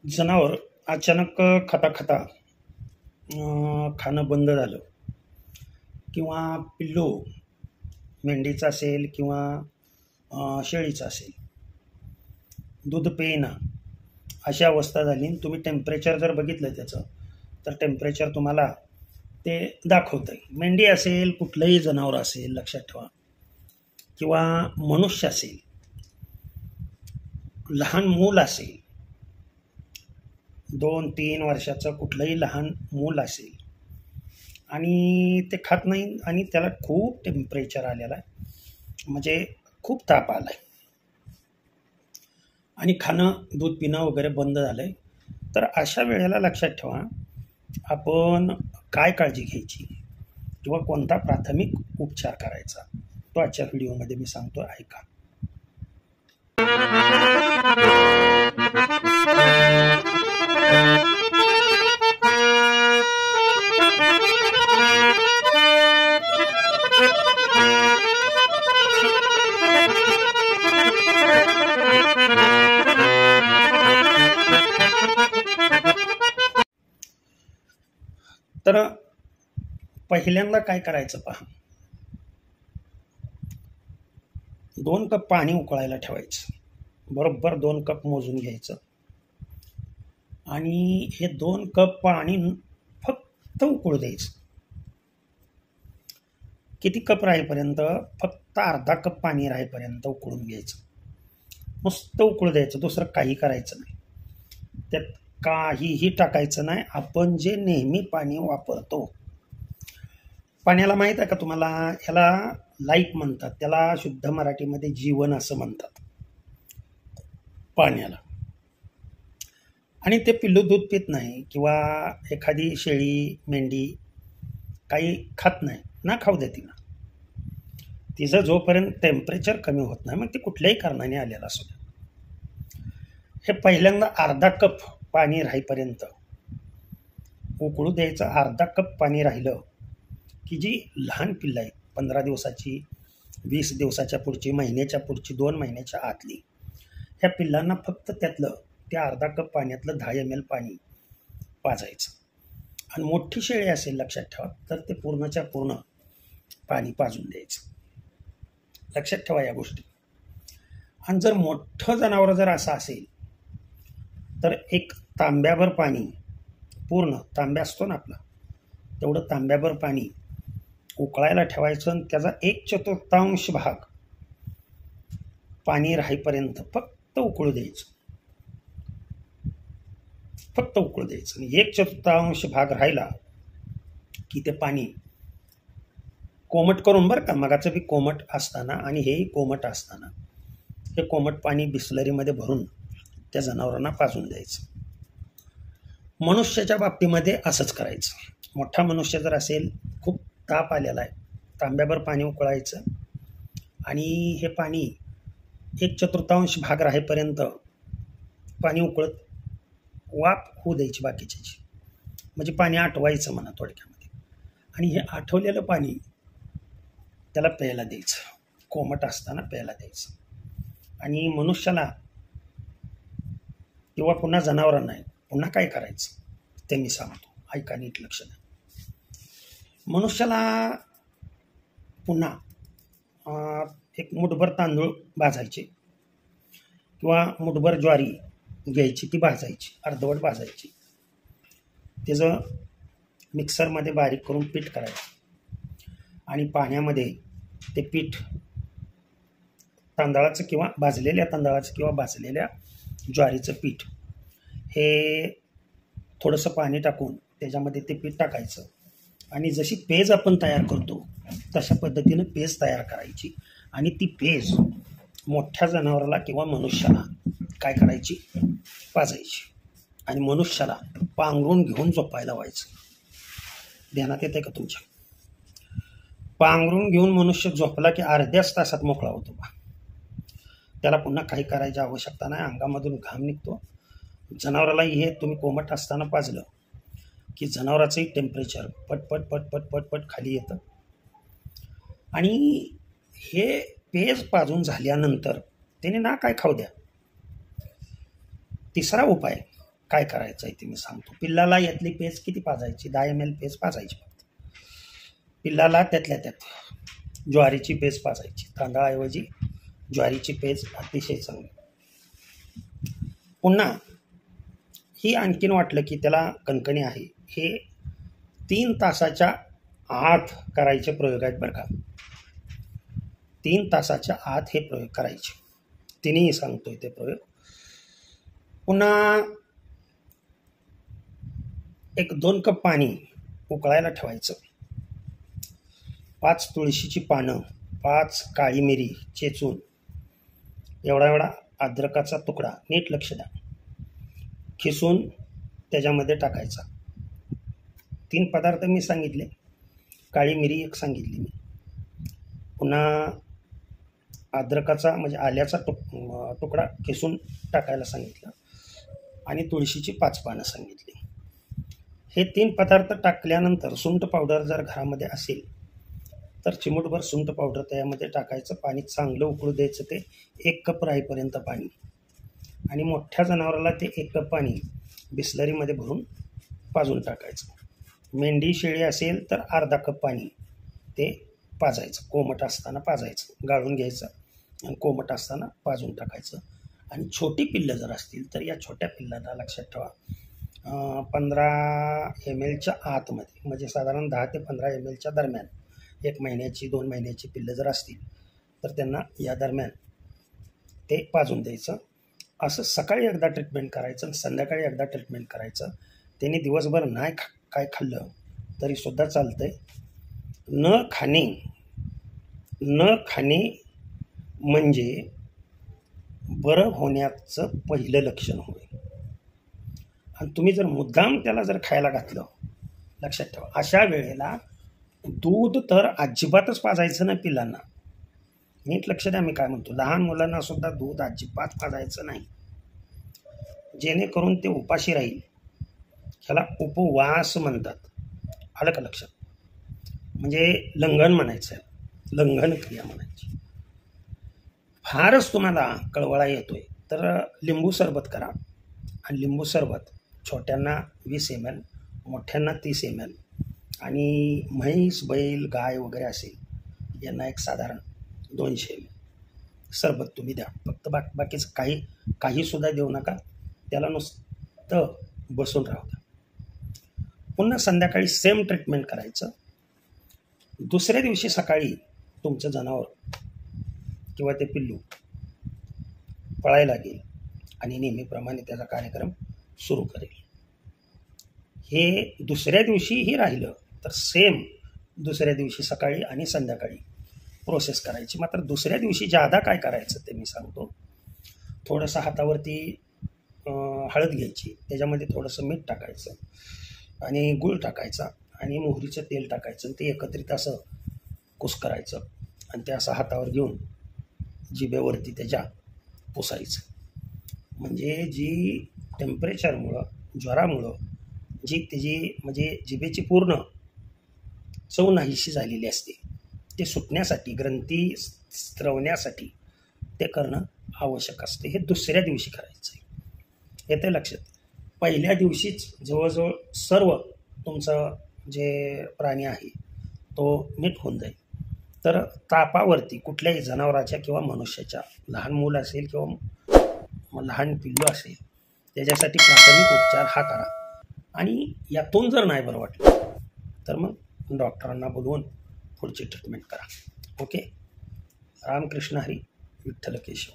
जनावर अचानक खाता खाता खाणं बंद झालं किंवा पिल्लू मेंढीचं असेल किंवा शेळीचं असेल दूध पेईना अशी अवस्था झाली आणि तुम्ही टेम्परेचर जर बघितलं त्याचं तर टेम्परेचर तुम्हाला ते दाखवतं आहे. मेंढी असेल कुठलंही जनावर असेल लक्षात ठेवा किंवा मनुष्य असेल लहान मूल असेल 2-3 वर्षाचं कुठलंही लहान मूल असेल आणि ते खात नाही आणि त्याला खूप टेम्परेचर आलेलं आहे म्हणजे खूप ताप आला आहे आणि खाणं दूध पिणं वगैरे बंद झालं आहे. तर अशा वेळेला लक्षात ठेवा आपण काय काळजी घ्यायची किंवा कोणता प्राथमिक उपचार करायचा तो आजच्या व्हिडिओमध्ये मी सांगतो, ऐका. तर पहिल्यांदा काय करायचं पहा, 2 कप पाणी उकळायला ठेवायचं, बरोबर 2 कप मोजून घ्यायचं आणि हे 2 कप पाणी फक्त उकळू द्यायचं. किती कप राहीपर्यंत? फक्त अर्धा कप पाणी राहीपर्यंत उकळून घ्यायचं, मस्त उकळू द्यायचं, दुसरं काही करायचं नाही, त्यात काहीही टाकायचं नाही. आपण जे नेहमी पाणी वापरतो, पाण्याला माहीत आहे का तुम्हाला, ह्याला लाईफ म्हणतात, त्याला शुद्ध मराठीमध्ये जीवन असं म्हणतात पाण्याला. आणि ते पिल्लू दूध पित नाही किंवा एखादी शेळी मेंढी काही खात नाही ना, खाऊ दे तिला, तिचं जोपर्यंत टेम्परेचर कमी होत नाही मग ती कुठल्याही कारणाने आलेला असू द्या, हे पहिल्यांदा अर्धा कप पाणी राहीपर्यंत उकळू द्यायचं. अर्धा कप पाणी राहिलं की जी लहान पिल्लं आहेत 15 दिवसाची, 20 दिवसाच्या पुढची, महिन्याच्या पुढची, 2 महिन्याच्या आतली, ह्या पिल्लांना फक्त त्यातलं त्या अर्धा कप पाण्यातलं 10 ml पाणी पाजायचं. आणि मोठी शेळी असेल लक्षात ठेवा तर ते पूर्णच्या पूर्ण पाणी पाजून द्यायचं. लक्षात ठेवा या गोष्टी. आणि जर मोठं जनावर जर असं असेल तर 1 तांब्याभर पाणी, पूर्ण तांब्या असतो ना आपला, तेवढं तांब्याभर पाणी उकळायला ठेवायचं आणि त्याचा 1/4 भाग पाणी राहीपर्यंत फक्त उकळू द्यायचं, फक्त उकळू द्यायचं. आणि 1/4 भाग राहिला की ते पाणी कोमट करून, बरं का, मगाचं बी कोमट असताना आणि हेही कोमट असताना, हे कोमट पाणी बिस्लरीमध्ये भरून त्या जनावरांना पाजून द्यायचं. मनुष्याच्या बाबतीमध्ये असंच करायचं. मोठा मनुष्य जर असेल, खूप ताप आलेला आहे, तांब्याभर पाणी उकळायचं आणि हे पाणी 1/4 भाग राहीपर्यंत पाणी उकळत वाफ होऊ द्यायची बाकीच्याची, म्हणजे पाणी आटवायचं म्हणा थोडक्यामध्ये. आणि हे आठवलेलं पाणी त्याला प्यायला द्यायचं, कोमट असताना प्यायला द्यायचं. आणि मनुष्याला किंवा पुन्हा जनावरांना पुन्हा काय करायचं ते मी सांगतो, ऐका नीट लक्ष द्या. मनुष्याला पुन्हा 1 मुठभर तांदूळ भाजायचे किंवा मुठभर ज्वारी घ्यायची, ती भाजायची, अर्धवट भाजायची, त्याचं मिक्सरमध्ये बारीक करून पीठ करायचं आणि पाण्यामध्ये ते पीठ तांदळाचं किंवा भाजलेल्या तांदळाचं किंवा भाजलेल्या ज्वारीचं पीठ हे थोडंसं पाणी टाकून त्याच्यामध्ये ते पीठ टाकायचं आणि जशी पेज आपण तयार करतो तशा पद्धतीनं पेज तयार करायची. आणि ती पेज मोठ्या जनावराला किंवा मनुष्याला काय करायची, पाजायची आणि मनुष्याला पांघरून घेऊन झोपायला व्हायचं. ध्यानात येते का तुमच्या? पांघरून घेऊन मनुष्य झोपला की अर्ध्याच तासात मोकळा होतो बा, त्याला पुन्हा काही करायची आवश्यकता नाही, अंगामधून घाम निघतो. जनावरालाही हे तुम्ही कोमट असताना पाजलं की जनावराचंही टेम्परेचर पटपट पटपट पटपट खाली येतं. आणि हे पेज पाजून झाल्यानंतर त्याने ना काय खाऊ द्या. तिसरा उपाय काय करायचं आहे ते मी सांगतो. पिल्लाला यातली पेज किती पाजायची? 10 ml पेज पाजायची. पिल्लाला त्यातल्या त्यात ज्वारीची पेज पाजायची. तांदळाऐवजी ज्वारीची पेज अतिशय चांगली. पुन्हा ही आणखीन वाटलं की त्याला कणकणी आहे, हे 3 तासाच्या आत करायचे प्रयोग आहेत बरं का. 3 तासाच्या आत हे प्रयोग करायचे. तिन्ही सांगतोय ते प्रयोग. पुन्हा 1-2 कप पाणी उकळायला ठेवायचं. 5 तुळशीची पानं, 5 काळी मिरी चेचून, एवढा अद्रकाचा तुकडा, नीट लक्ष द्या, खिसून त्याच्यामध्ये टाकायचा. 3 पदार्थ मी सांगितले. काळी मिरी एक सांगितली मी. पुन्हा अद्रकाचा म्हणजे आल्याचा तुकडा खिसून टाकायला सांगितलं आणि तुळशीची 5 पानं सांगितली. हे 3 पदार्थ टाकल्यानंतर सुंठ पावडर जर घरामध्ये असेल तर चिमूटभर सुंठ पावडर त्यामध्ये टाकायचं. पाणी चांगलं उकळू द्यायचं. ते 1 कप राहीपर्यंत पाणी. आणि मोठ्या जनावराला ते 1 कप पाणी बिस्लरीमध्ये भरून पाजून टाकायचं. मेंढी शेळी असेल तर अर्धा कप पाणी ते पाजायचं. कोमट असताना पाजायचं, गाळून घ्यायचं आणि कोमट असताना पाजून टाकायचं. आणि छोटी पिल्लं जर असतील तर या छोट्या पिल्लांना लक्षात ठेवा 15 mlच्या आतमध्ये, म्हणजे साधारण 10 ते 15 mlच्या दरम्यान, 1 महिन्याची 2 महिन्याची पिल्लं जर असतील तर त्यांना या दरम्यान ते पाजून द्यायचं. असं सकाळी एकदा ट्रीटमेंट करायचं आणि संध्याकाळी एकदा ट्रीटमेंट करायचं. त्यांनी दिवसभर नाही काय खाल्लं तरीसुद्धा चालतंय. न खाणे म्हणजे बरं होण्याचं पहिलं लक्षण होय. आणि तुम्ही जर मुद्दाम त्याला जर खायला घातलं, लक्षात ठेवा, अशा वेळेला दूध तर अजिबातच पाजायचं नाही पिल्लांना. नीट लक्ष द्या मी काय म्हणतो. लहान मुलांना सुद्धा दूध अजिबात पाजायचं नाही, जेणेकरून ते उपाशी राहील. ह्याला उपवास म्हणतात. आलं का लक्षात? म्हणजे लंघन म्हणायचं आहे, लंघन क्रिया म्हणायची. फारच तुम्हाला कळवळा येतोय तर लिंबू सरबत करा. आणि लिंबू सरबत छोट्यांना 20 ml, मोठ्यांना 30 ml, आणि म्हैस बैल गाय वगैरे असेल यांना एक साधारण 200 ml सरबत तुम्ही द्या. फक्त बाकीचं काही सुद्धा देऊ नका. त्याला नुसतं बसून राहू द्या. पुन्हा संध्याकाळी सेम ट्रीटमेंट करायचं. दुसऱ्या दिवशी सकाळी तुमचं जनावर किंवा ते पिल्लू पळायला लागेल आणि नेहमीप्रमाणे त्याचा कार्यक्रम सुरू करेल. हे दुसऱ्या दिवशीही राहिलं तर सेम दुसऱ्या दिवशी सकाळी आणि संध्याकाळी प्रोसेस करायची. मात्र दुसऱ्या दिवशी जादा काय करायचं ते मी सांगतो. थोडंसं हातावरती हळद घ्यायची, त्याच्यामध्ये थोडंसं मीठ टाकायचं आणि गूळ टाकायचा आणि मोहरीचं तेल टाकायचं आणि ते एकत्रित असं कुस्करायचं आणि ते असं हातावर घेऊन जिभेवरती त्याच्या पुसायचं. म्हणजे जी टेम्परेचरमुळं, ज्वरामुळं जी त्याची म्हणजे जिभेची पूर्ण चव नाहीशी झालेली असते, ते सुटण्यासाठी, ग्रंथी स्त्रवण्यासाठी ते करणं आवश्यक असते. हे दुसऱ्या दिवशी करायचं आहे. येतं लक्षात? पहिल्या दिवशीच जवळजवळ सर्व तुमचं जे प्राणी आहे तो नीट होऊन जाईल. तर तापावरती कुठल्याही जनावराच्या किंवा मनुष्याच्या, लहान मूल असेल किंवा लहान पिल्लू असेल, त्याच्यासाठी प्राथमिक उपचार हा करा. आणि यातून जर नाही बरं वाटलं तर मग डॉक्टरांना बोलवून पुढची ट्रीटमेंट करा. ओके. रामकृष्ण हरी, विठ्ठल केशव.